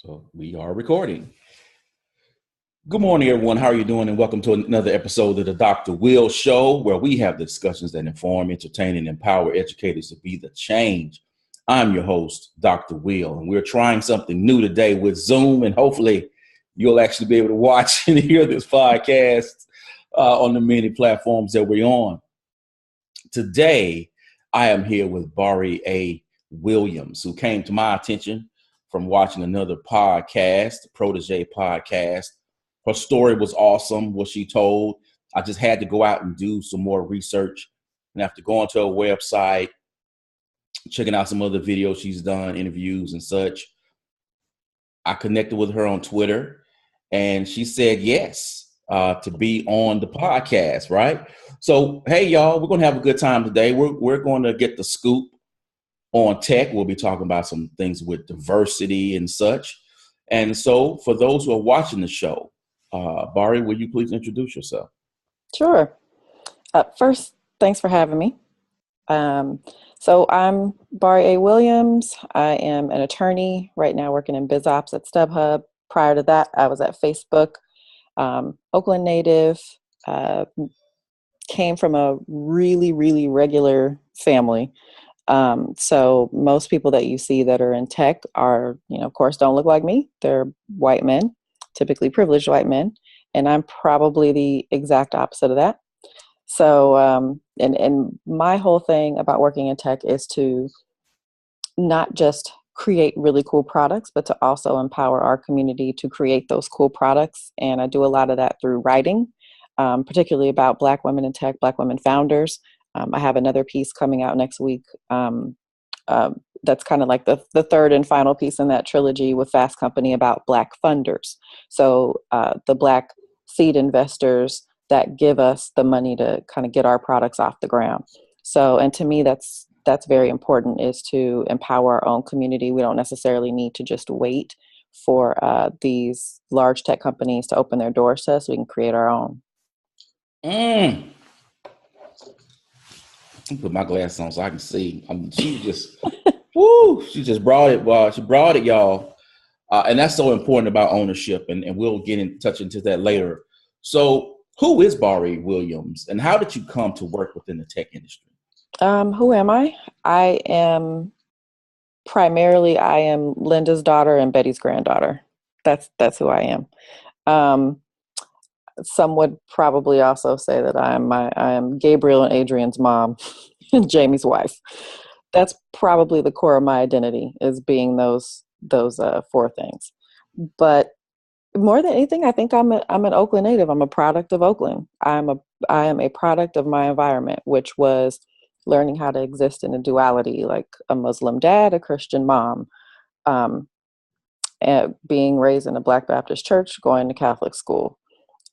So we are recording. Good morning, everyone. How are you doing? And welcome to another episode of the Dr. Will Show, where we have the discussions that inform, entertain, and empower educators to be the change. I'm your host, Dr. Will, and we're trying something new today with Zoom, and hopefully you'll actually be able to watch and hear this podcast on the many platforms that we're on. Today, I am here with Bari A. Williams, who came to my attention from watching another podcast, the Protege podcast. Her story was awesome, what she told. I just had to go out and do some more research. And after going to her website, checking out some other videos she's done, interviews and such, I connected with her on Twitter, and she said yes to be on the podcast, right? So, hey, y'all, we're going to have a good time today. We're going to get the scoop on tech. We'll be talking about some things with diversity and such. And so for those who are watching the show, Bari, will you please introduce yourself? Sure. First, thanks for having me. So I'm Bari A. Williams. I am an attorney right now working in biz ops at StubHub. Prior to that, I was at Facebook. Oakland native, came from a really, really regular family. So most people that you see that are in tech are, of course, don't look like me. They're white men, typically privileged white men. And I'm probably the exact opposite of that. So, and my whole thing about working in tech is to not just create really cool products, but to also empower our community to create those cool products. And I do a lot of that through writing, particularly about Black women in tech, Black women founders. I have another piece coming out next week. That's kind of like the third and final piece in that trilogy with Fast Company about Black funders. So the Black seed investors that give us the money to kind of get our products off the ground. So, and to me, that's very important, is to empower our own community. We don't necessarily need to just wait for these large tech companies to open their doors to us. We can create our own. Put my glasses on so I can see. She just, woo! She just brought it. Well, she brought it, y'all, and that's so important about ownership. And we'll get in touch into that later. So, who is Bari Williams, and how did you come to work within the tech industry? Who am I? I am Linda's daughter and Betty's granddaughter. That's who I am. Some would probably also say that I am Gabriel and Adrian's mom and Jamie's wife. That's probably the core of my identity, is being those four things. But more than anything, I think I'm an Oakland native. I'm a product of Oakland. I am a product of my environment, which was learning how to exist in a duality, like a Muslim dad, a Christian mom, and being raised in a Black Baptist church, going to Catholic school.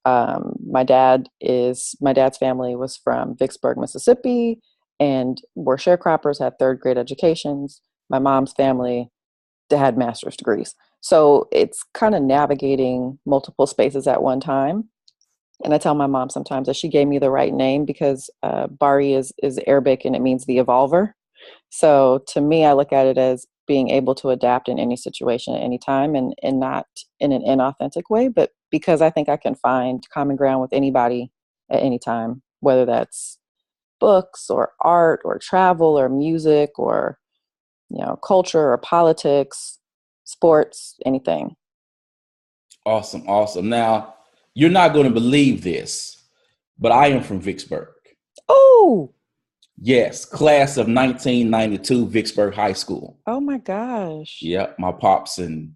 My dad's family was from Vicksburg, Mississippi, and were sharecroppers, had third grade educations. My mom's family had master's degrees. So it's kind of navigating multiple spaces at one time. And I tell my mom sometimes that she gave me the right name because Bari is Arabic and it means the evolver. So to me, I look at it as being able to adapt in any situation at any time, and not in an inauthentic way, but because I think I can find common ground with anybody at any time, whether that's books or art or travel or music or, culture or politics, sports, anything. Awesome. Now, you're not going to believe this, but I am from Vicksburg. Oh, yes. Class of 1992, Vicksburg High School. Oh my gosh. Yep. My pops and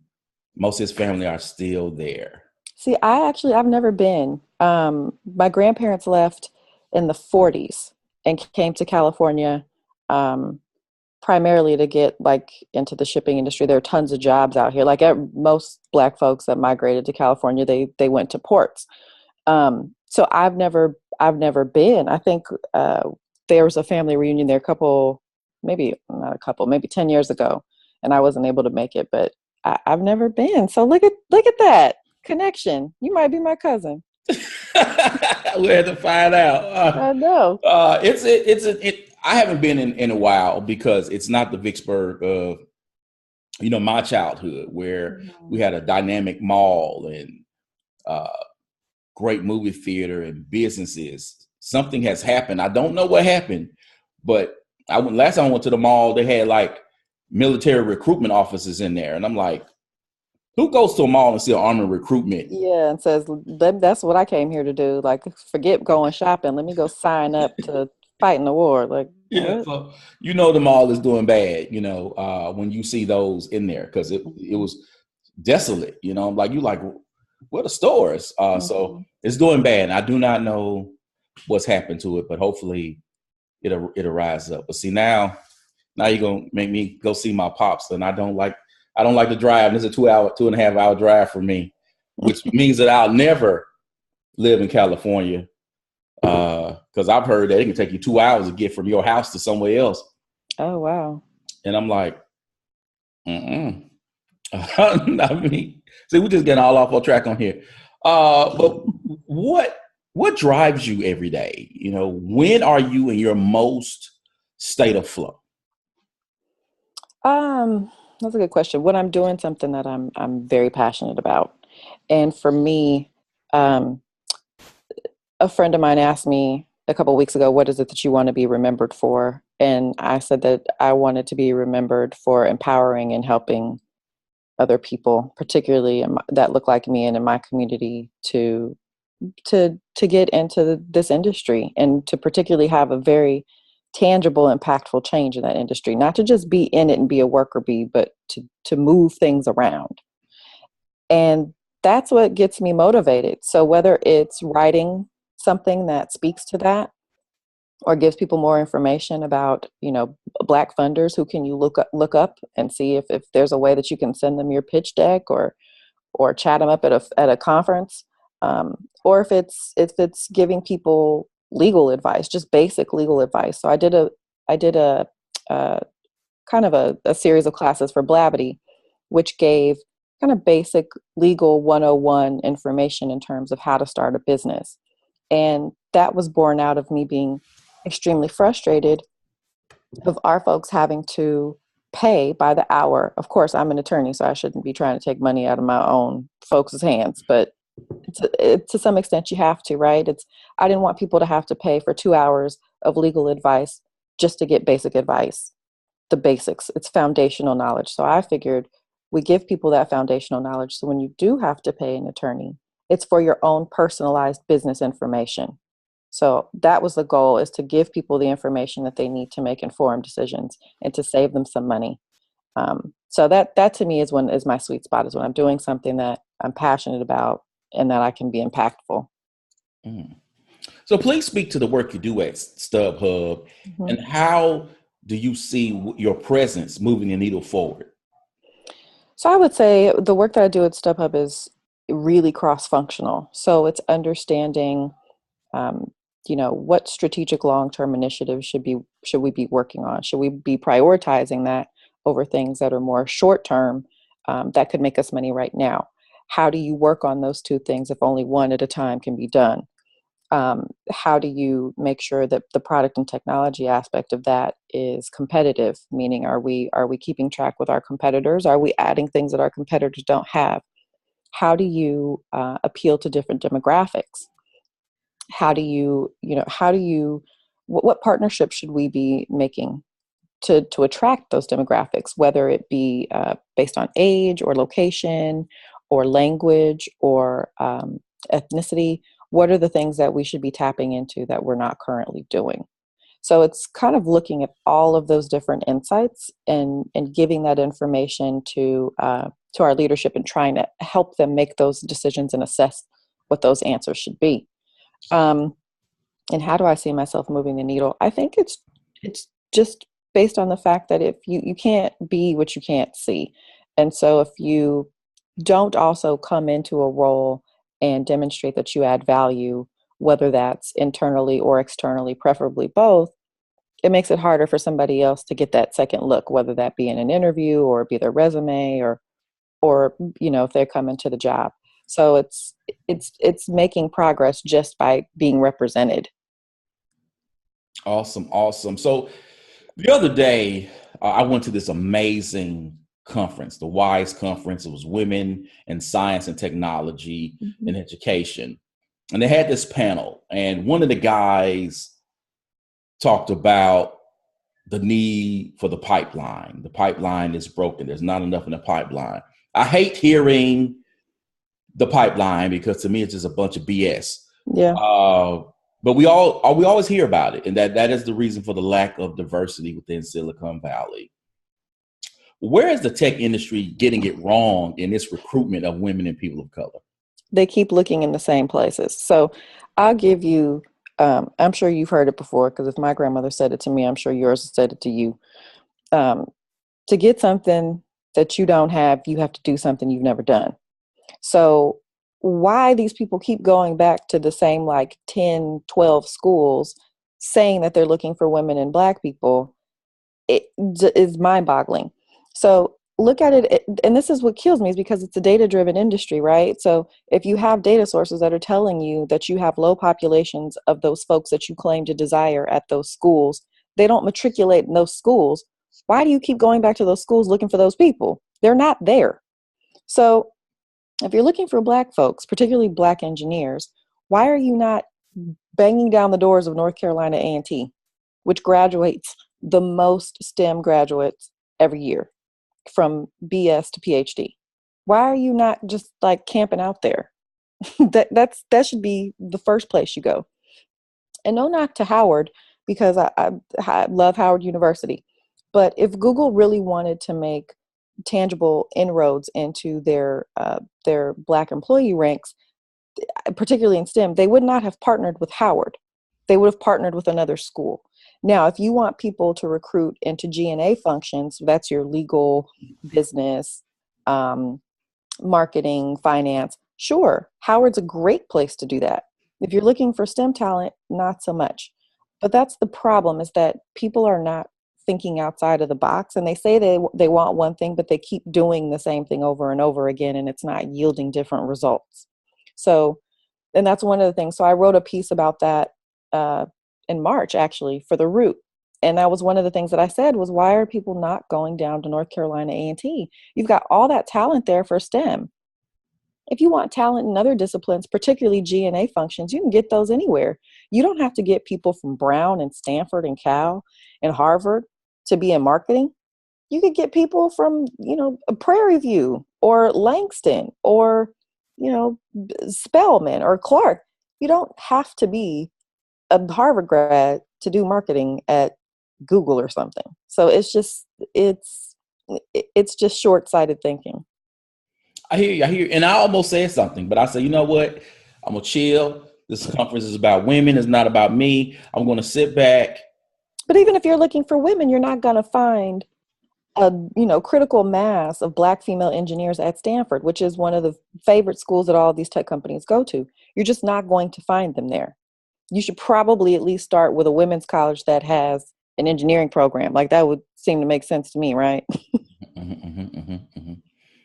most of his family are still there. See, I've never been. My grandparents left in the 40s and came to California primarily to get into the shipping industry. There are tons of jobs out here. Most Black folks that migrated to California, they went to ports. So I've never been. I think there was a family reunion there maybe 10 years ago, and I wasn't able to make it, but I've never been. So look at that connection. You might be my cousin. We had to find out. I know. I haven't been in a while because it's not the Vicksburg of my childhood, where we Mhm. had a dynamic mall and uh, great movie theater and businesses. Something has happened. I don't know what happened, but last time I went to the mall, they had like military recruitment offices in there. And I'm like, who goes to a mall and see an army recruitment? Yeah, and says that's what I came here to do. Like, forget going shopping. Let me go sign up to fight in the war. Like, Yeah, what? so the mall is doing bad, when you see those in there, because it Mhm. was desolate, like what are stores? So Mhm. it's doing bad. And I do not know what's happened to it, but hopefully it'll rise up. But see, now you're gonna make me go see my pops, and I don't like to drive. This is a 2.5 hour drive for me, which means that I'll never live in California, because I've heard that it can take you 2 hours to get from your house to somewhere else. Oh, wow. And I'm like, mm-mm. I mean, see, we're just getting all off our track on here. But what drives you every day? When are you in your most state of flow? That's a good question. When I'm doing something that I'm very passionate about, and for me, um, a friend of mine asked me a couple of weeks ago, "What is it that you want to be remembered for?" And I said that I wanted to be remembered for empowering and helping other people, particularly that look like me and in my community, to get into this industry and to particularly have a very tangible, impactful change in that industry. Not to just be in it and be a worker bee, but to move things around. And that's what gets me motivated. So whether it's writing something that speaks to that or gives people more information about, Black funders, who can you look up and see if there's a way that you can send them your pitch deck or chat them up at a conference, or if it's giving people legal advice, just basic legal advice. So I did a uh, kind of a series of classes for Blavity, which gave kind of basic legal 101 information in terms of how to start a business. And that was born out of me being extremely frustrated of our folks having to pay by the hour. Of course, I'm an attorney, so I shouldn't be trying to take money out of my own folks' hands, but to some extent you have to, right? I didn't want people to have to pay for 2 hours of legal advice just to get basic advice, the basics. It's foundational knowledge. So I figured we give people that foundational knowledge. So when you do have to pay an attorney, it's for your own personalized business information. So that was the goal, is to give people the information that they need to make informed decisions and to save them some money. So that to me is my sweet spot, is when I'm doing something that I'm passionate about and that I can be impactful. Mm. So please speak to the work you do at StubHub, Mhm. and how do you see your presence moving the needle forward? So I would say the work that I do at StubHub is really cross-functional. So it's understanding, um, what strategic long-term initiatives should we be working on? Should we be prioritizing that over things that are more short-term, that could make us money right now? How do you work on those two things if only one at a time can be done? How do you make sure that the product and technology aspect of that is competitive? Meaning, are we keeping track with our competitors? Are we adding things that our competitors don't have? How do you appeal to different demographics? How do you what partnerships should we be making to attract those demographics, whether it be based on age or location or language or ethnicity? What are the things that we should be tapping into that we're not currently doing? So it's kind of looking at all of those different insights and giving that information to our leadership and trying to help them make those decisions and assess what those answers should be. Um, and how do I see myself moving the needle? I think it's just based on the fact that if you can't be what you can't see. And so if you don't also come into a role and demonstrate that you add value, whether that's internally or externally, preferably both, it makes it harder for somebody else to get that second look, whether that be in an interview or be their resume or if they're coming to the job. So it's making progress just by being represented. Awesome, awesome. So the other day, I went to this amazing conference, the WISE conference. It was Women in Science and Technology and Education. And they had this panel, and one of the guys talked about the need for the pipeline. The pipeline is broken. There's not enough in the pipeline. I hate hearing the pipeline because to me it's just a bunch of BS. Yeah. But we always hear about it, and that is the reason for the lack of diversity within Silicon Valley. Where is the tech industry getting it wrong in its recruitment of women and people of color? They keep looking in the same places. So I'll give you, I'm sure you've heard it before, because if my grandmother said it to me, I'm sure yours said it to you. To get something that you don't have, you have to do something you've never done. So why these people keep going back to the same like 10, 12 schools saying that they're looking for women and Black people, it is mind-boggling. So look at it, and this is what kills me, is because it's a data-driven industry, right? So if you have data sources that are telling you that you have low populations of those folks that you claim to desire at those schools, they don't matriculate in those schools. Why do you keep going back to those schools looking for those people? They're not there. So if you're looking for Black folks, particularly Black engineers, why are you not banging down the doors of North Carolina A&T, which graduates the most STEM graduates every year from BS to PhD? Why are you not just like camping out there? that should be the first place you go. And no knock to Howard, because I love Howard University. But if Google really wanted to make tangible inroads into their Black employee ranks, particularly in STEM, they would not have partnered with Howard. They would have partnered with another school. Now, if you want people to recruit into G&A functions, that's your legal, business, marketing, finance, sure, Howard's a great place to do that. If you're looking for STEM talent, not so much. But that's the problem, is that people are not thinking outside of the box, and they say they want one thing, but they keep doing the same thing over and over again, and it's not yielding different results. So, and that's one of the things. So I wrote a piece about that in March, actually, for The Root. And that was one of the things that I said was, why are people not going down to North Carolina A&T? You've got all that talent there for STEM. If you want talent in other disciplines, particularly G&A functions, you can get those anywhere. You don't have to get people from Brown and Stanford and Cal and Harvard to be in marketing. You could get people from, Prairie View or Langston or, Spelman or Clark. You don't have to be a Harvard grad to do marketing at Google or something. So it's just short-sighted thinking. I hear you. And I almost said something, but I said, you know what? I'm going to chill. This conference is about women. It's not about me. I'm going to sit back. But even if you're looking for women, you're not going to find a critical mass of Black female engineers at Stanford, which is one of the favorite schools that all these tech companies go to. You're just not going to find them there. You should probably at least start with a women's college that has an engineering program. Like, that would seem to make sense to me, right?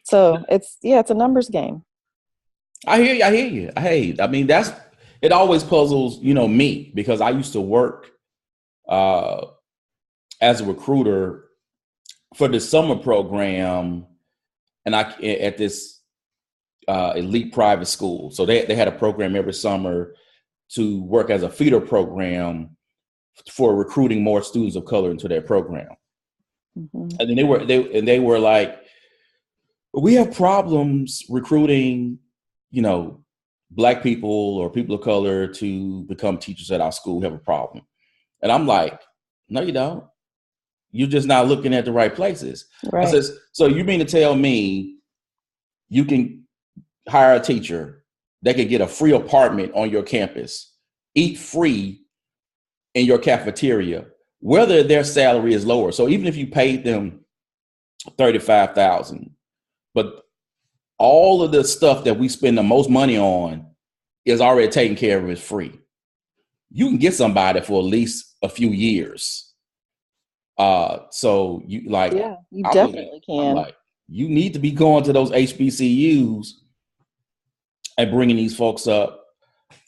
So it's a numbers game. I hear you. I mean, it always puzzles, me, because I used to work as a recruiter for the summer program, and at this elite private school. So they had a program every summer to work as a feeder program for recruiting more students of color into their program. Mm-hmm. And then they were like, we have problems recruiting, Black people or people of color to become teachers at our school. We have a problem. And I'm like, no, you don't. You're just not looking at the right places. Right. I says, so you mean to tell me you can hire a teacher that can get a free apartment on your campus, eat free in your cafeteria, whether their salary is lower? So even if you paid them $35,000, but all of the stuff that we spend the most money on is already taken care of, is free. You can get somebody for at least a few years. So you like, yeah, you definitely can. I'm like, you need to be going to those HBCUs and bringing these folks up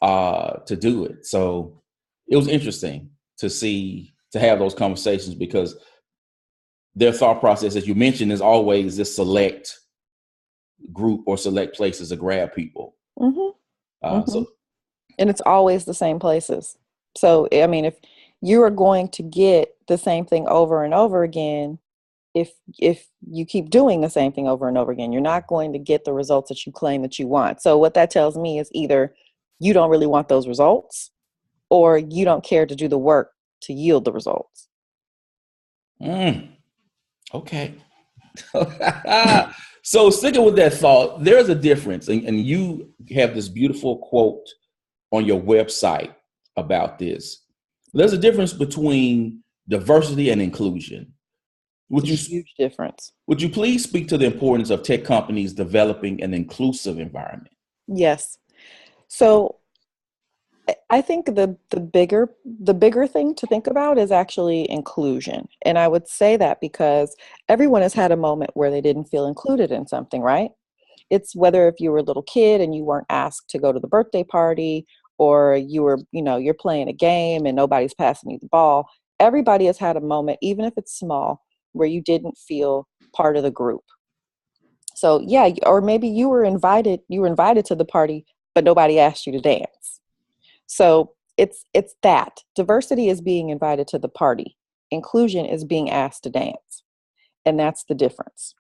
to do it. So it was interesting to have those conversations, because their thought process, as you mentioned, is always this select group or select places to grab people. So, and it's always the same places. So, I mean, if you are going to get the same thing over and over again, if you keep doing the same thing over and over again, you're not going to get the results that you claim that you want. So what that tells me is either you don't really want those results, or you don't care to do the work to yield the results. Okay. So sticking with that thought, there's a difference. And you have this beautiful quote on your website about this. There's a difference between diversity and inclusion. It's a huge difference. Would you please speak to the importance of tech companies developing an inclusive environment? Yes. So I think the bigger thing to think about is actually inclusion. And I would say that because everyone has had a moment where they didn't feel included in something, right? It's whether if you were a little kid and you weren't asked to go to the birthday party, or you were, you're playing a game and nobody's passing you the ball. Everybody has had a moment, even if it's small, where you didn't feel part of the group. So yeah, or maybe you were invited to the party, but nobody asked you to dance. So it's that diversity is being invited to the party. Inclusion is being asked to dance. And that's the difference.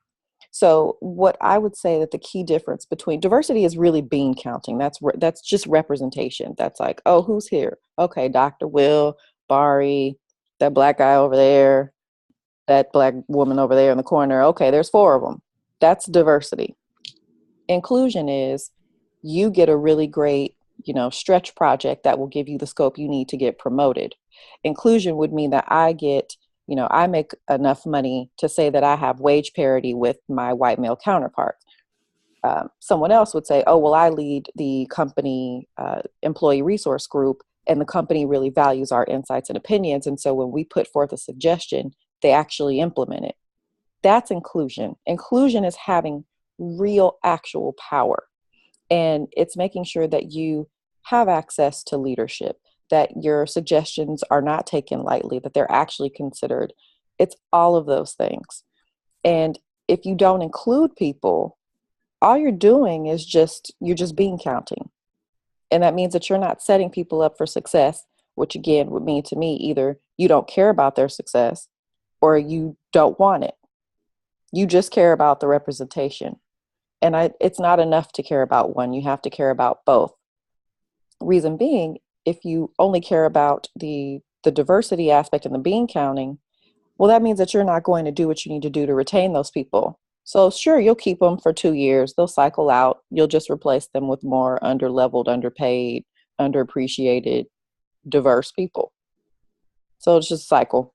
So what I would say that the key difference between diversity is really bean counting. That's just representation. That's like, oh, who's here? Okay, Dr. Will, Bari, that black guy over there, that black woman over there in the corner. Okay, there's 4 of them. That's diversity. Inclusion is you get a really great, stretch project that will give you the scope you need to get promoted. Inclusion would mean that I make enough money to say that I have wage parity with my white male counterparts. Someone else would say, oh, well, I lead the company employee resource group, and the company really values our insights and opinions. And so when we put forth a suggestion, they actually implement it. That's inclusion. Inclusion is having real, actual power. And it's making sure that you have access to leadership, that your suggestions are not taken lightly, that they're actually considered. It's all of those things. And if you don't include people, all you're doing is you're just bean counting. And that means that you're not setting people up for success, which again would mean to me either you don't care about their success or you don't want it. You just care about the representation. And it's not enough to care about one. You have to care about both. Reason being, if you only care about the diversity aspect and the bean counting, well, that means that you're not going to do what you need to do to retain those people. So sure, you'll keep them for 2 years. They'll cycle out. You'll just replace them with more underleveled, underpaid, underappreciated, diverse people. So it's just a cycle.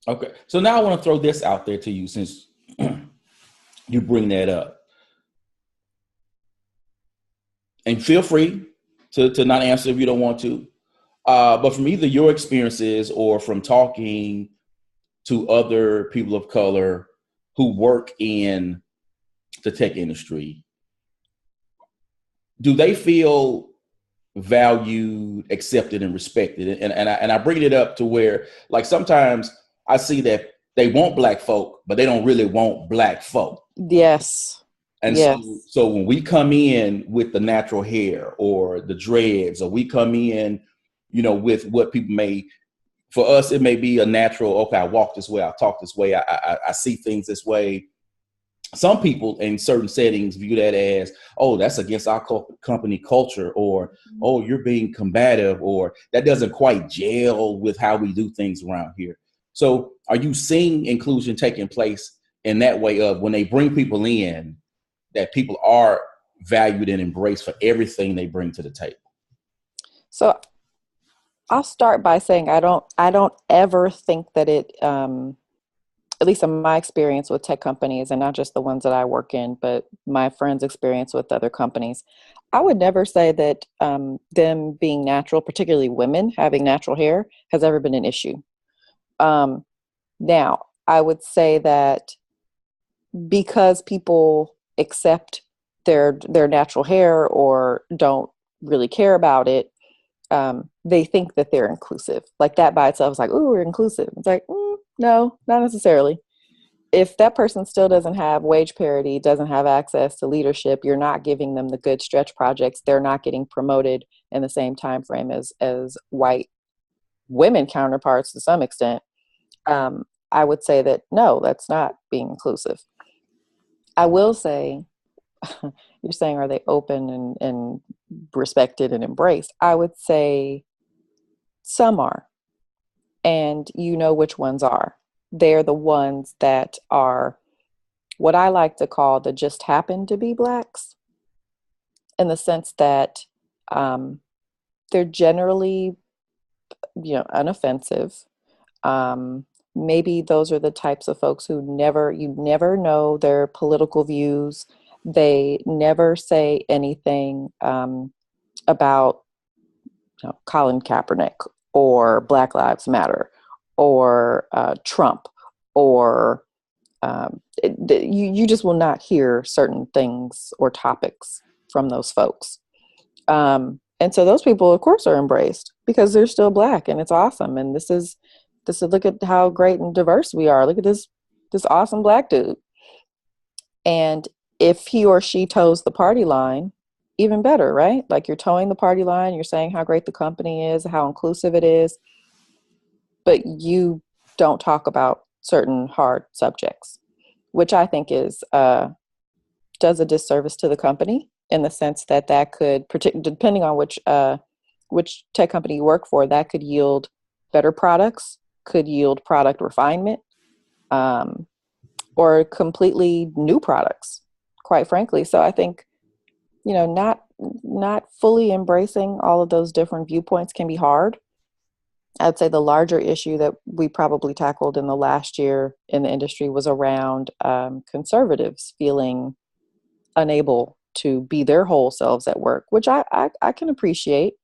Okay. So now I want to throw this out there to you since you bring that up. And feel free to not answer if you don't want to. But from either your experiences or from talking to other people of color who work in the tech industry, do they feel valued, accepted, and respected? And I bring it up to where, like, sometimes I see that they want Black folk, but they don't really want Black folk. Yes. And yes. So when we come in with the natural hair or the dreads, or we come in, with what people for us, it may be a natural, okay, I walk this way, I talk this way, I see things this way. Some people in certain settings view that as, oh, that's against our company culture, or, oh, you're being combative, or that doesn't quite gel with how we do things around here. So are you seeing inclusion taking place in that way of when they bring people in, that people are valued and embraced for everything they bring to the table? So I'll start by saying I don't ever think that it, at least in my experience with tech companies, and not just the ones that I work in, but my friends' experience with other companies, I would never say that them being natural, particularly women having natural hair, has ever been an issue. Now, I would say that because people accept their natural hair or don't really care about it, they think that they're inclusive. Like that by itself is like, ooh, we're inclusive. It's like, no, not necessarily. if that person still doesn't have wage parity, doesn't have access to leadership, you're not giving them the good stretch projects. They're not getting promoted in the same time frame as white women counterparts to some extent. I would say that no, that's not being inclusive. I will say, you're saying, are they open and respected and embraced? I would say some are, and you know which ones are. They're the ones that are what I like to call the just happen to be blacks, in the sense that they're generally, unoffensive. Maybe those are the types of folks who you never know their political views. They never say anything about Colin Kaepernick or Black Lives Matter or Trump, or you just will not hear certain things or topics from those folks. And so those people, of course, are embraced because they're still Black, and it's awesome. And this is look at how great and diverse we are. Look at this awesome Black dude. And if he or she toes the party line, even better, right? Like, you're towing the party line, you're saying how great the company is, how inclusive it is, but you don't talk about certain hard subjects, which I think is does a disservice to the company, in the sense that could, depending on which tech company you work for, that could yield better products, could yield product refinement, or completely new products, quite frankly. So I think, not fully embracing all of those different viewpoints can be hard. I'd say the larger issue that we probably tackled in the last year in the industry was around conservatives feeling unable to be their whole selves at work, which I can appreciate,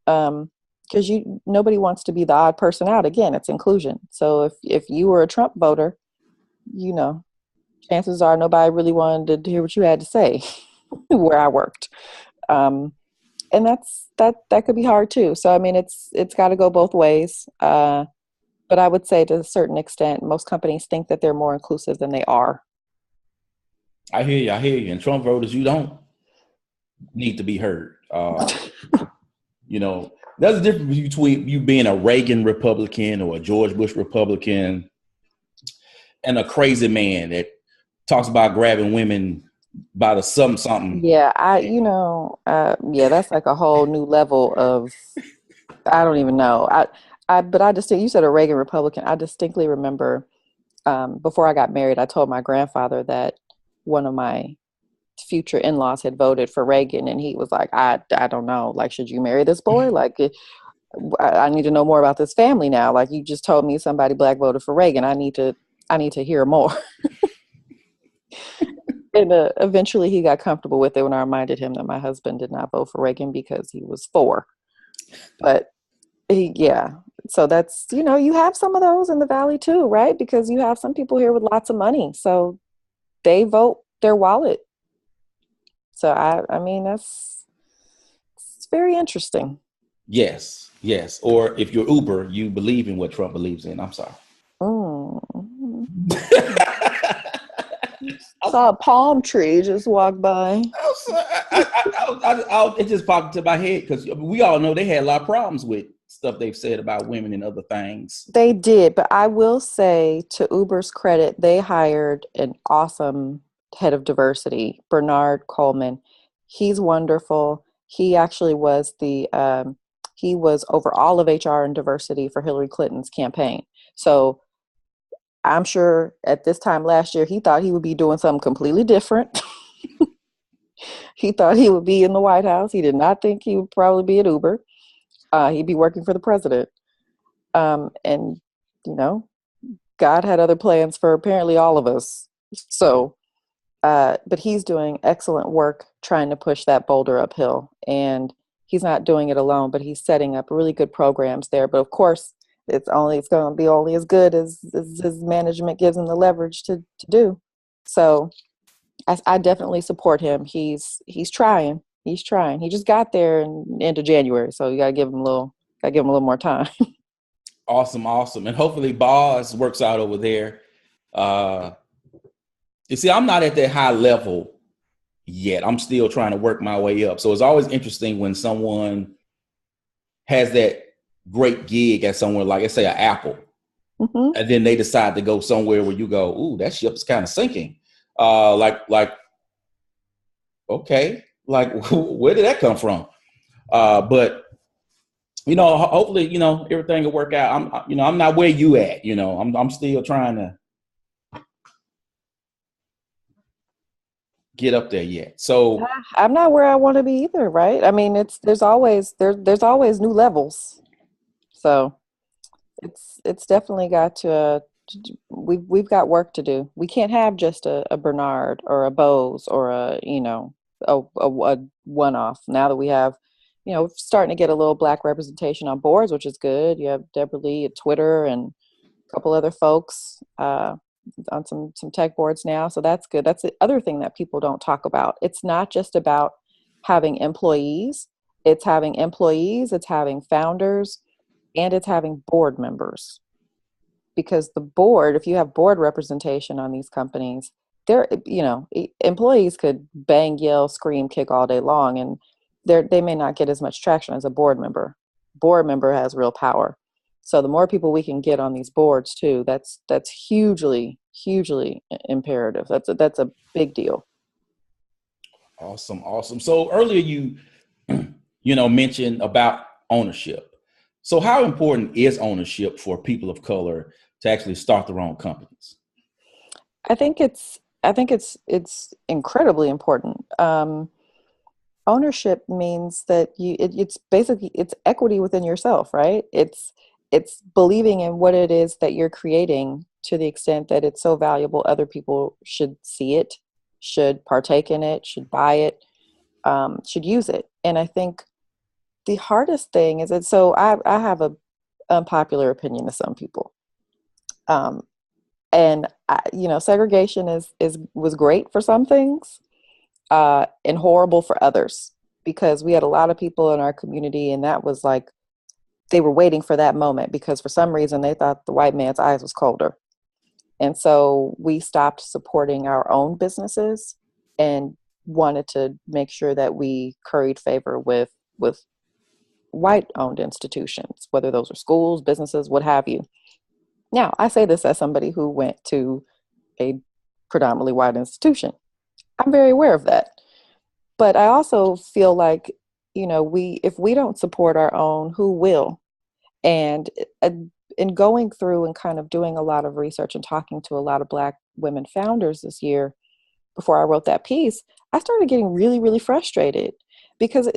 because nobody wants to be the odd person out. Again, it's inclusion. So if you were a Trump voter, chances are nobody really wanted to hear what you had to say where I worked. And that could be hard too. So, I mean, it's got to go both ways. But I would say, to a certain extent, most companies think that they're more inclusive than they are. I hear you. And Trump voters, you don't need to be heard. There's a difference between you being a Reagan Republican or a George Bush Republican and a crazy man that talks about grabbing women by the something. Yeah, that's like a whole new level of, I don't even know. You said a Reagan Republican. I distinctly remember, before I got married, I told my grandfather that one of my future in-laws had voted for Reagan, and he was like, I don't know, like, should you marry this boy? Like, I need to know more about this family now. Like, you just told me somebody Black voted for Reagan. I need to hear more. And eventually he got comfortable with it when I reminded him that my husband did not vote for Reagan because he was for. But so that's, you have some of those in the Valley too, right? Because you have some people here with lots of money, so they vote their wallet. So I mean, it's very interesting. Yes. Or if you're Uber, you believe in what Trump believes in. I'm sorry. I saw a palm tree just walk by. It just popped into my head because we all know they had a lot of problems with stuff they've said about women and other things. They did, but I will say, to Uber's credit, they hired an awesome head of diversity, Bernard Coleman. He's wonderful. He actually was he was over all of HR and diversity for Hillary Clinton's campaign. So I'm sure at this time last year, he thought he would be doing something completely different. He thought he would be in the White House. He did not think he would probably be at Uber. He'd be working for the president. And, God had other plans for apparently all of us. So, but he's doing excellent work trying to push that boulder uphill. And he's not doing it alone, but he's setting up really good programs there. But of course, it's going to be only as good as his management gives him the leverage to do. So I definitely support him. He's trying. He's trying. He just got there in the end of January, so you gotta give him a little more time. Awesome. And hopefully Baris works out over there. You see, I'm not at that high level yet. I'm still trying to work my way up. So it's always interesting when someone has that great gig at somewhere like, let's say, an Apple, and then they decide to go somewhere where you go, ooh, that ship's kind of sinking. Like, okay, like where did that come from? But hopefully, everything will work out. I'm not where you at. I'm still trying to get up there yet. So I'm not where I want to be either, right? I mean, there's always new levels. So it's definitely got to we've got work to do. We can't have just a Bernard or a Bose or a one-off. Now that we have, starting to get a little Black representation on boards, which is good. You have Deborah Lee at Twitter and a couple other folks on some tech boards now. So that's good. That's the other thing that people don't talk about. It's not just about having employees. It's having founders, and it's having board members. Because the board, if you have board representation on these companies, employees could bang, yell, scream, kick all day long, and they may not get as much traction as a board member. Board member has real power. So the more people we can get on these boards too, that's hugely imperative. That's a big deal. Awesome. So earlier you mentioned about ownership. So how important is ownership for people of color to actually start their own companies? I think it's incredibly important. Ownership means that it's basically equity within yourself, right? It's believing in what it is that you're creating to the extent that it's so valuable other people should see it, should partake in it, should buy it, should use it. And I think the hardest thing is that, so I have a unpopular opinion to some people. And segregation was great for some things, and horrible for others, because we had a lot of people in our community, and that was like, they were waiting for that moment because for some reason they thought the white man's eyes was colder. And so we stopped supporting our own businesses and wanted to make sure that we curried favor with white-owned institutions, whether those are schools, businesses, what have you. Now, I say this as somebody who went to a predominantly white institution. I'm very aware of that. But I also feel like, if we don't support our own, who will? And in going through and kind of doing a lot of research and talking to a lot of Black women founders this year, before I wrote that piece, I started getting really, really frustrated because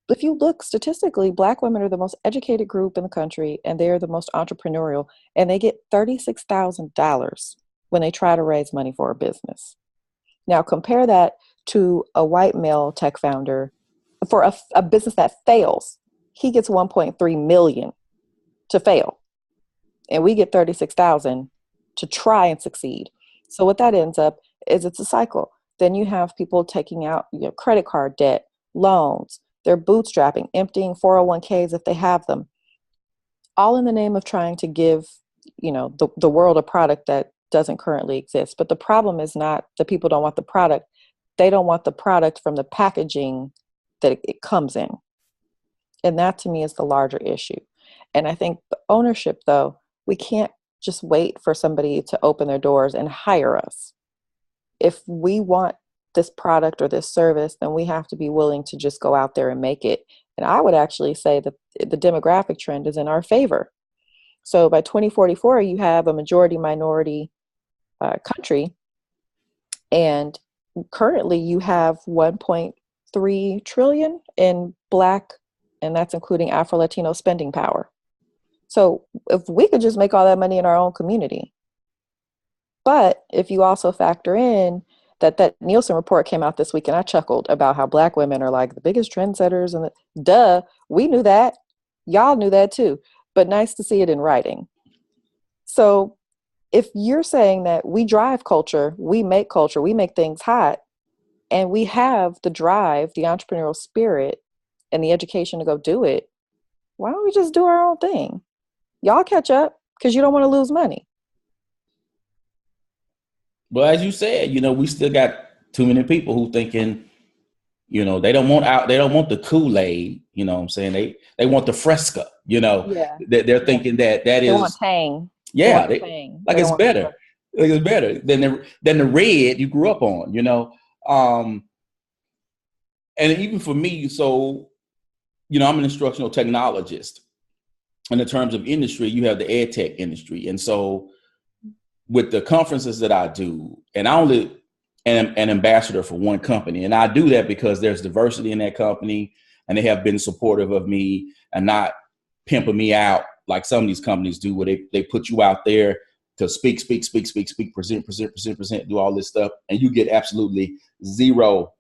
if you look statistically, Black women are the most educated group in the country, and they're the most entrepreneurial, and they get $36,000 when they try to raise money for a business. Now compare that to a white male tech founder for a business that fails. He gets 1.3 million to fail, and we get 36,000 to try and succeed. So what that ends up is it's a cycle. Then you have people taking out credit card debt, loans. They're bootstrapping, emptying 401ks if they have them, all in the name of trying to give, the world a product that doesn't currently exist. But the problem is not that people don't want the product. They don't want the product from the packaging that it comes in. And that to me is the larger issue. And I think the ownership, though, we can't just wait for somebody to open their doors and hire us. If we want this product or this service, then we have to be willing to just go out there and make it. And I would actually say that the demographic trend is in our favor. So by 2044, you have a majority minority country, and currently you have 1.3 trillion in Black, and that's including Afro-Latino spending power. So if we could just make all that money in our own community, but if you also factor in that Nielsen report came out this week, and I chuckled about how Black women are like the biggest trendsetters, and duh, we knew that. Y'all knew that too, but nice to see it in writing. So if you're saying that we drive culture, we make things hot, and we have the drive, the entrepreneurial spirit, and the education to go do it, why don't we just do our own thing? Y'all catch up because you don't want to lose money. But as you said, we still got too many people who thinking, they don't want the Kool-Aid, you know what I'm saying? They want the Fresca, Yeah. they're thinking that They want is, tang. They want yeah, the tang. like They don't it's want the better. sugar. Like it's better than the red you grew up on. Um, and even for me, so, I'm an instructional technologist. And in terms of industry, you have the ed tech industry. And so with the conferences that I do, and I only am an ambassador for one company, and I do that because there's diversity in that company, and they have been supportive of me and not pimping me out like some of these companies do, where they put you out there to speak, present, do all this stuff, and you get absolutely zero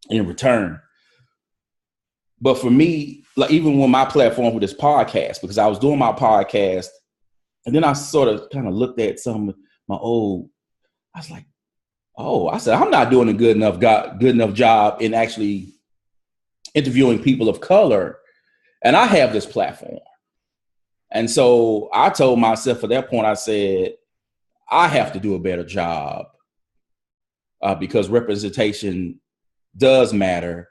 in return. But for me, like even when my platform with this podcast, because I was doing my podcast, and then I sort of kind of looked at some of my old, I was like, oh, I said, I'm not doing a good enough job in actually interviewing people of color. And I have this platform. And so I told myself at that point, I said, I have to do a better job because representation does matter.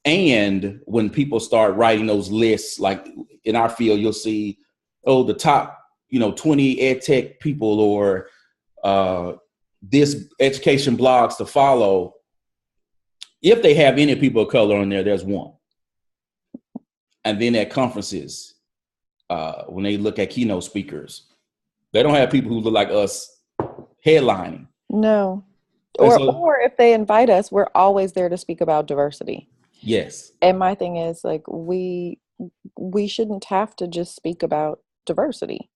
And when people start writing those lists, like in our field, you'll see, the top, 20 ed tech people or this education blogs to follow. If they have any people of color on there, there's one. And then at conferences, when they look at keynote speakers, they don't have people who look like us headlining. No. Or if they invite us, we're always there to speak about diversity. Yes. And my thing is, like, we shouldn't have to just speak about diversity.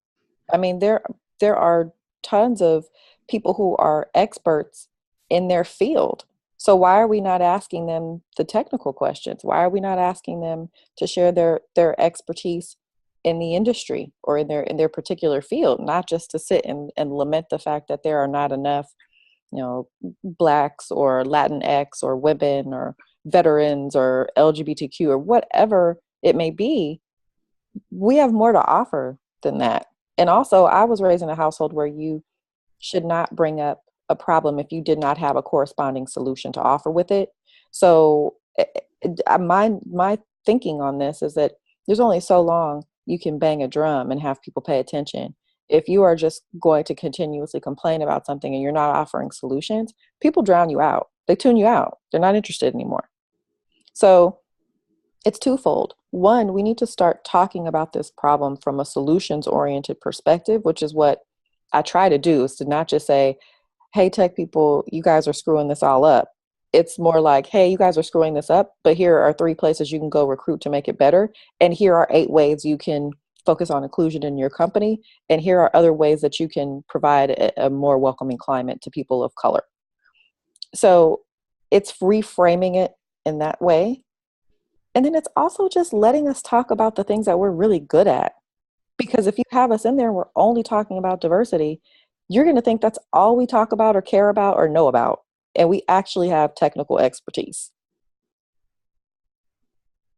I mean, there are tons of people who are experts in their field. So why are we not asking them the technical questions? Why are we not asking them to share their expertise in the industry or in their particular field, not just to sit and lament the fact that there are not enough, Blacks or Latinx or women or veterans or LGBTQ or whatever it may be. We have more to offer than that. And also, I was raised in a household where you should not bring up a problem if you did not have a corresponding solution to offer with it. So my thinking on this is that there's only so long you can bang a drum and have people pay attention. If you are just going to continuously complain about something and you're not offering solutions, people drown you out. They tune you out. They're not interested anymore. So it's twofold. One, we need to start talking about this problem from a solutions-oriented perspective, which is what I try to do, is to not just say, hey, tech people, you guys are screwing this all up. It's more like, hey, you guys are screwing this up, but here are 3 places you can go recruit to make it better. And here are 8 ways you can focus on inclusion in your company. And here are other ways that you can provide a more welcoming climate to people of color. So it's reframing it in that way. And then it's also just letting us talk about the things that we're really good at. Because if you have us in there and we're only talking about diversity, you're going to think that's all we talk about or care about or know about. And we actually have technical expertise.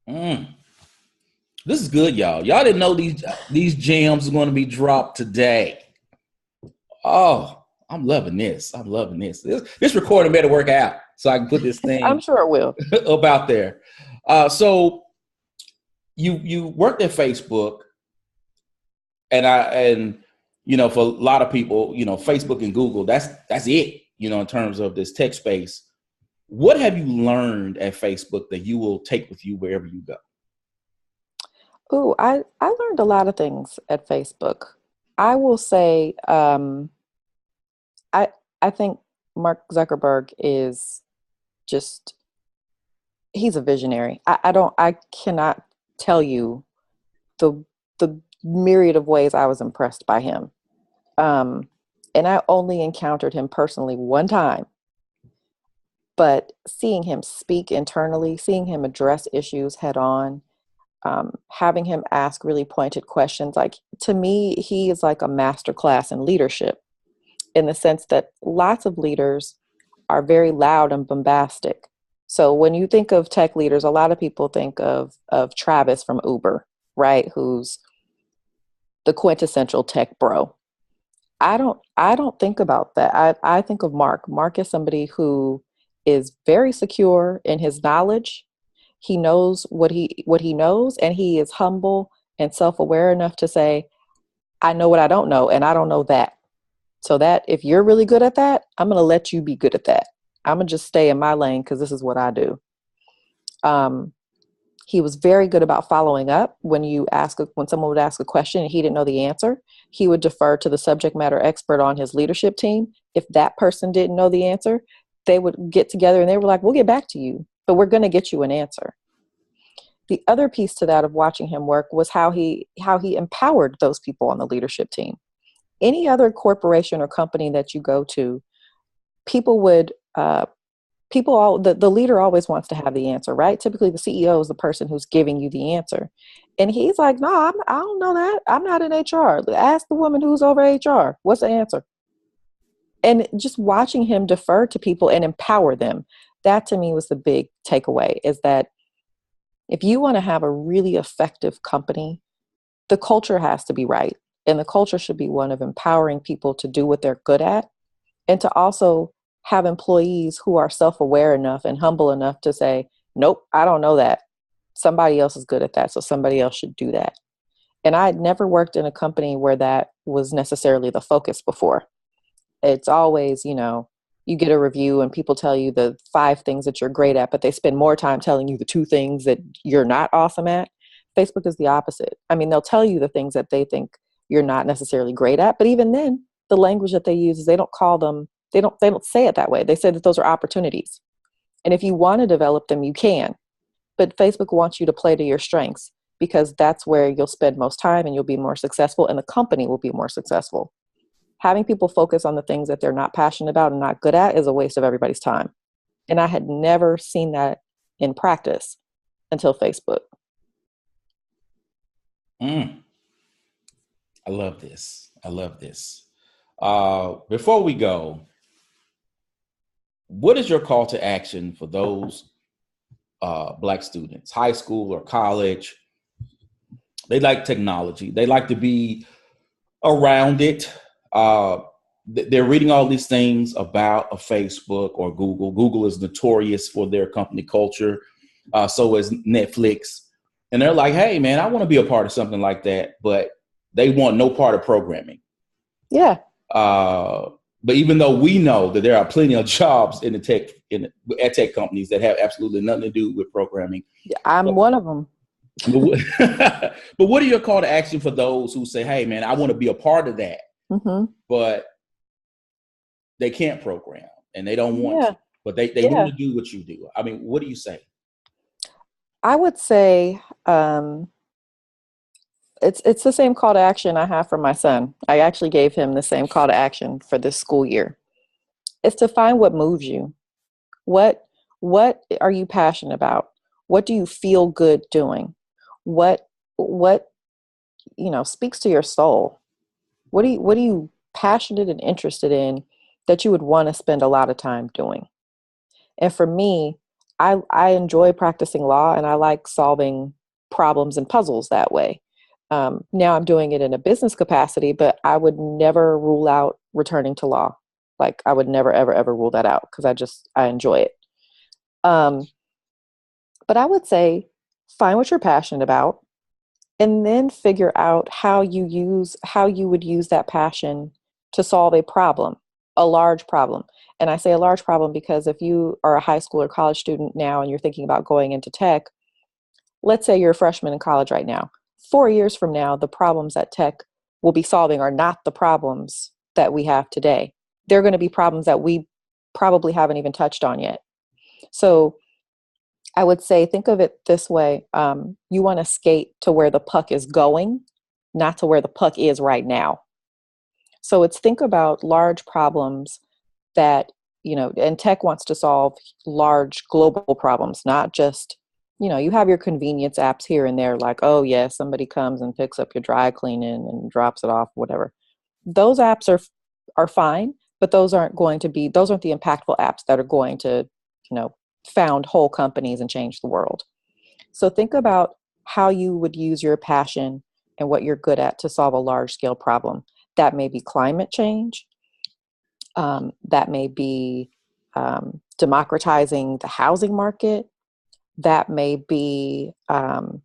This is good, y'all. Y'all didn't know these gems are going to be dropped today. Oh, I'm loving this. I'm loving this. This recording better work out so I can put this thing I'm sure it will. up out there. So you worked at Facebook, and for a lot of people, Facebook and Google, that's it, in terms of this tech space. What have you learned at Facebook that you will take with you wherever you go? Oh, I learned a lot of things at Facebook. I will say, I think Mark Zuckerberg is just, he's a visionary. I cannot tell you the myriad of ways I was impressed by him. And I only encountered him personally one time, but seeing him speak internally, seeing him address issues head on, having him ask really pointed questions, like, to me, he is like a masterclass in leadership, in the sense that lots of leaders are very loud and bombastic. So when you think of tech leaders, a lot of people think of Travis from Uber, right? Who's the quintessential tech bro. I don't think about that. I think of Mark. Mark is somebody who is very secure in his knowledge. He knows what he knows, and he is humble and self-aware enough to say, I know what I don't know, and I don't know that. So that if you're really good at that, I'm going to let you be good at that. I'm going to just stay in my lane because this is what I do. Um, he was very good about following up. When someone would ask a question and he didn't know the answer, he would defer to the subject matter expert on his leadership team. If that person didn't know the answer, they would get together and they were like, we'll get back to you, but we're going to get you an answer. The other piece to that of watching him work was how he empowered those people on the leadership team. Any other corporation or company that you go to, people would people all the leader always wants to have the answer, right? Typically the CEO is the person who's giving you the answer, and he's like, no, I don't know that, I'm not in HR, ask the woman who's over HR, what's the answer? And just watching him defer to people and empower them, that to me was the big takeaway, is that if you want to have a really effective company, the culture has to be right, and the culture should be one of empowering people to do what they're good at, and to also have employees who are self-aware enough and humble enough to say, nope, I don't know that. Somebody else is good at that, so somebody else should do that. And I had never worked in a company where that was necessarily the focus before. It's always, you get a review and people tell you the 5 things that you're great at, but they spend more time telling you the 2 things that you're not awesome at. Facebook is the opposite. I mean, they'll tell you the things that they think you're not necessarily great at, but even then, the language that they use is they don't say it that way. They say that those are opportunities. And if you want to develop them, you can. But Facebook wants you to play to your strengths, because that's where you'll spend most time and you'll be more successful and the company will be more successful. Having people focus on the things that they're not passionate about and not good at is a waste of everybody's time. And I had never seen that in practice until Facebook. I love this. I love this. Before we go, what is your call to action for those Black students, high school or college? They like technology. They like to be around it. They're reading all these things about a Facebook or Google. Google is notorious for their company culture. So is Netflix. And they're like, hey, man, I want to be a part of something like that. But they want no part of programming. Yeah. But even though we know that there are plenty of jobs at tech companies that have absolutely nothing to do with programming. I'm one of them. But what are your call to action for those who say, hey, man, I want to be a part of that, but they can't program and they don't want to, but they want to do what you do? I mean, what do you say? I would say it's the same call to action I have for my son. I actually gave him the same call to action for this school year. It's to find what moves you. What are you passionate about? What do you feel good doing? What speaks to your soul? What are you passionate and interested in that you would want to spend a lot of time doing? And for me, I enjoy practicing law and I like solving problems and puzzles that way. Now I'm doing it in a business capacity, but I would never rule out returning to law. Like I would never, ever, ever rule that out because I enjoy it. But I would say find what you're passionate about and then figure out how you would use that passion to solve a large problem. And I say a large problem because if you are a high school or college student now and you're thinking about going into tech, let's say you're a freshman in college right now. 4 years from now, the problems that tech will be solving are not the problems that we have today. They're going to be problems that we probably haven't even touched on yet. So I would say, think of it this way. You want to skate to where the puck is going, not to where the puck is right now. So it's think about large problems that, and tech wants to solve large global problems, not just, you have your convenience apps here and there, like, oh yeah, somebody comes and picks up your dry cleaning and drops it off, whatever. Those apps are fine, but those aren't the impactful apps that are going to, found whole companies and change the world. So think about how you would use your passion and what you're good at to solve a large scale problem. That may be climate change. That may be democratizing the housing market. That may be, how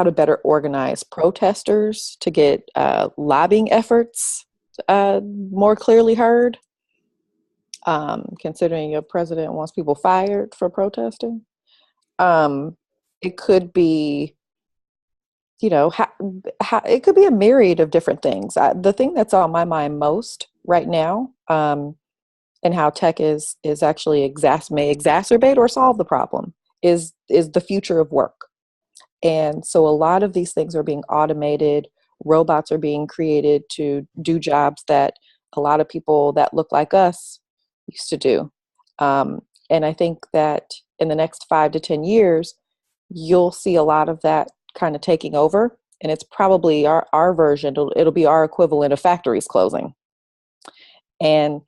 to better organize protesters to get lobbying efforts more clearly heard. Considering your president wants people fired for protesting. It could be, it could be a myriad of different things. The thing that's on my mind most right now, and how tech is actually may exacerbate or solve the problem, is the future of work. And so a lot of these things are being automated. Robots are being created to do jobs that a lot of people that look like us used to do. And I think that in the next 5 to 10 years, you'll see a lot of that kind of taking over. And it's probably our version. It'll be our equivalent of factories closing. And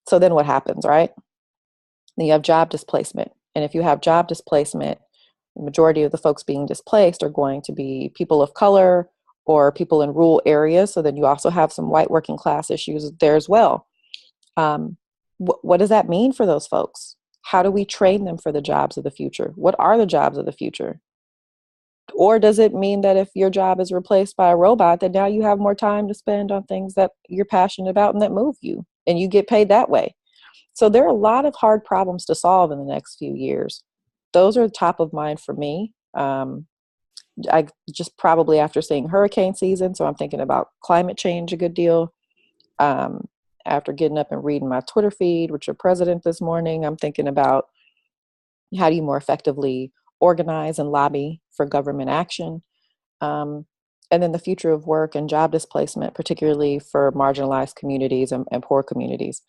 so then what happens, right? Then you have job displacement. And if you have job displacement, the majority of the folks being displaced are going to be people of color or people in rural areas. So then you also have some white working class issues there as well. What does that mean for those folks? How do we train them for the jobs of the future? What are the jobs of the future? Or does it mean that if your job is replaced by a robot, that now you have more time to spend on things that you're passionate about and that move you, and you get paid that way? So there are a lot of hard problems to solve in the next few years. Those are top of mind for me. I just probably after seeing hurricane season, so I'm thinking about climate change a good deal. After getting up and reading my Twitter feed with your president this morning, I'm thinking about how do you more effectively organize and lobby for government action. And then the future of work and job displacement, particularly for marginalized communities and poor communities.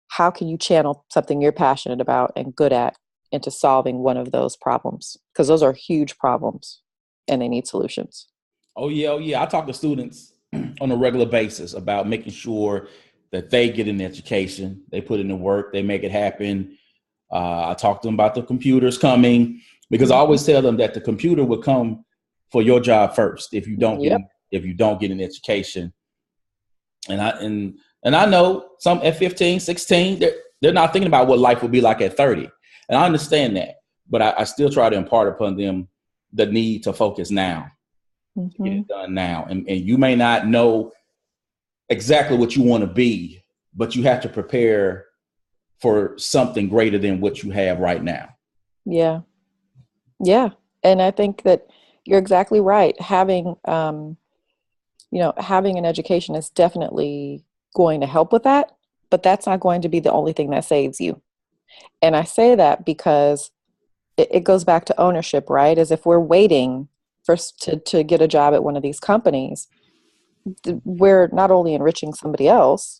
How can you channel something you're passionate about and good at into solving one of those problems? Because those are huge problems and they need solutions. Oh yeah. I talk to students on a regular basis about making sure that they get an education, they put in the work, they make it happen. I talk to them about the computers coming, because I always tell them that the computer will come for your job first if you don't get an education. And I know some at 15, 16, they're not thinking about what life will be like at 30. And I understand that, but I still try to impart upon them the need to focus now, get it done now. And you may not know exactly what you want to be, but you have to prepare for something greater than what you have right now. Yeah. Yeah. And I think that you're exactly right. Having an education is definitely going to help with that, but that's not going to be the only thing that saves you. And I say that because it goes back to ownership, right? As if we're waiting to get a job at one of these companies, we're not only enriching somebody else,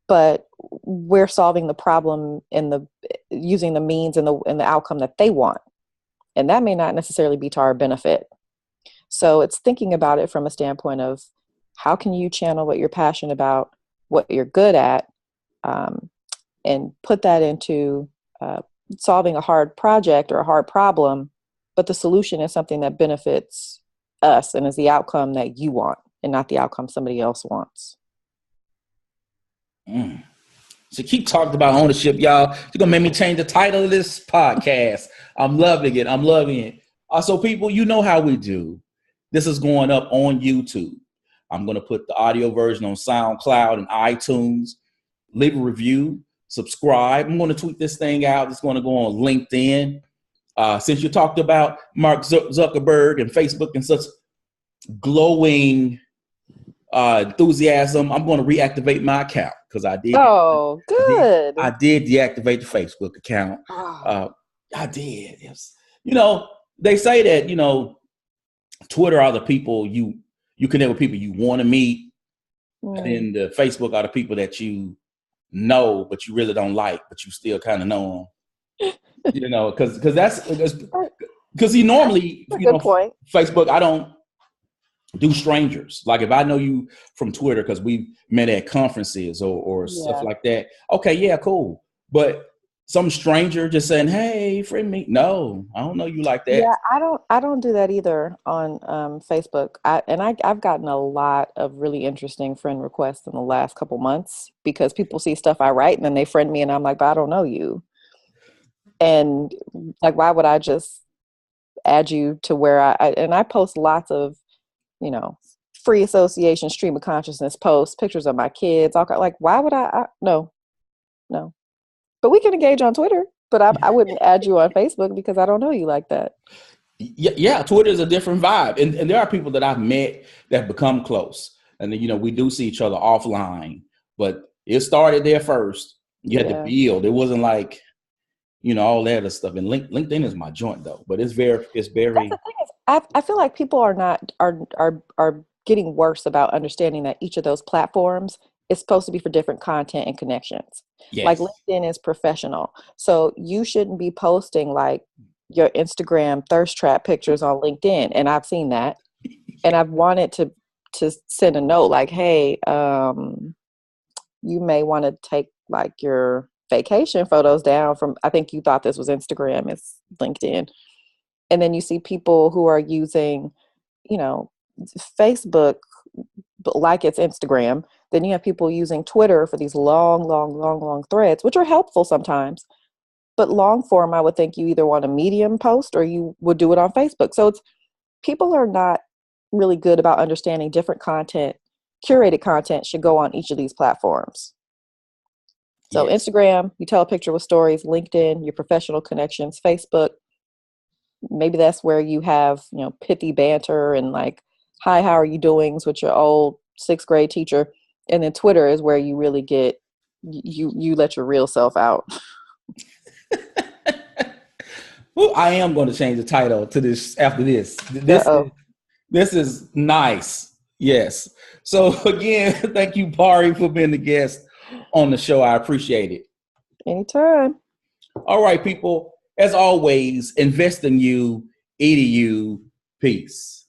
but we're solving the problem using the means and the outcome that they want. And that may not necessarily be to our benefit. So it's thinking about it from a standpoint of how can you channel what you're passionate about, what you're good at, and put that into solving a hard project or a hard problem, but the solution is something that benefits us and is the outcome that you want and not the outcome somebody else wants. So keep talking about ownership, y'all. You're going to make me change the title of this podcast. I'm loving it. Also, people, you know how we do. This is going up on YouTube. I'm going to put the audio version on SoundCloud and iTunes. Leave a review, subscribe. I'm going to tweet this thing out. It's going to go on LinkedIn. Since you talked about Mark Zuckerberg and Facebook and such glowing enthusiasm, I'm going to reactivate my account because I did. Oh, good. I did deactivate the Facebook account. I did. Yes. They say that, Twitter are the people you connect with, people you want to meet. And then the Facebook are the people that you know, but you really don't like, but you still kind of know them. Because you normally, good point. Facebook, I don't do strangers. Like if I know you from Twitter because we met at conferences or stuff like that. Okay, yeah, cool. But some stranger just saying, "Hey, friend me." No, I don't know you like that. Yeah, I don't do that either on Facebook. I've gotten a lot of really interesting friend requests in the last couple months because people see stuff I write and then they friend me and I'm like, but I don't know you. And like, why would I just add you to where and I post lots of, you know, free association, stream of consciousness posts, pictures of my kids, like, why would no, no. But we can engage on Twitter, but I wouldn't add you on Facebook because I don't know you like that. Yeah, Twitter is a different vibe, and there are people that I've met that have become close, and then, we do see each other offline, but it started there first. You had to Yeah. build. It wasn't like all that other stuff. And LinkedIn is my joint though, but it's very. That's the thing is, I feel like people are getting worse about understanding that each of those platforms is supposed to be for different content and connections. Like Yes. LinkedIn is professional, so you shouldn't be posting like your Instagram thirst trap pictures on LinkedIn. And I've seen that, and I've wanted to send a note like, hey, you may want to take like your vacation photos down from. I think you thought this was Instagram, it's LinkedIn. And then you see people who are using, you know, Facebook like it's Instagram. Then you have people using Twitter for these long threads, which are helpful sometimes. But long form, I would think you either want a Medium post or you would do it on Facebook. So it's people are not really good about understanding different content. Curated content should go on each of these platforms. So Yes. Instagram, you tell a picture with stories. LinkedIn, your professional connections. Facebook, maybe that's where you have, pithy banter and like, hi, how are you doings with your old sixth grade teacher. And then Twitter is where you really get, you let your real self out. Well, I am going to change the title to this after this. Uh-oh. This is nice. Yes. So again, thank you, Bari, for being the guest on the show. I appreciate it. Anytime. All right, people. As always, invest in you, EDU. Peace.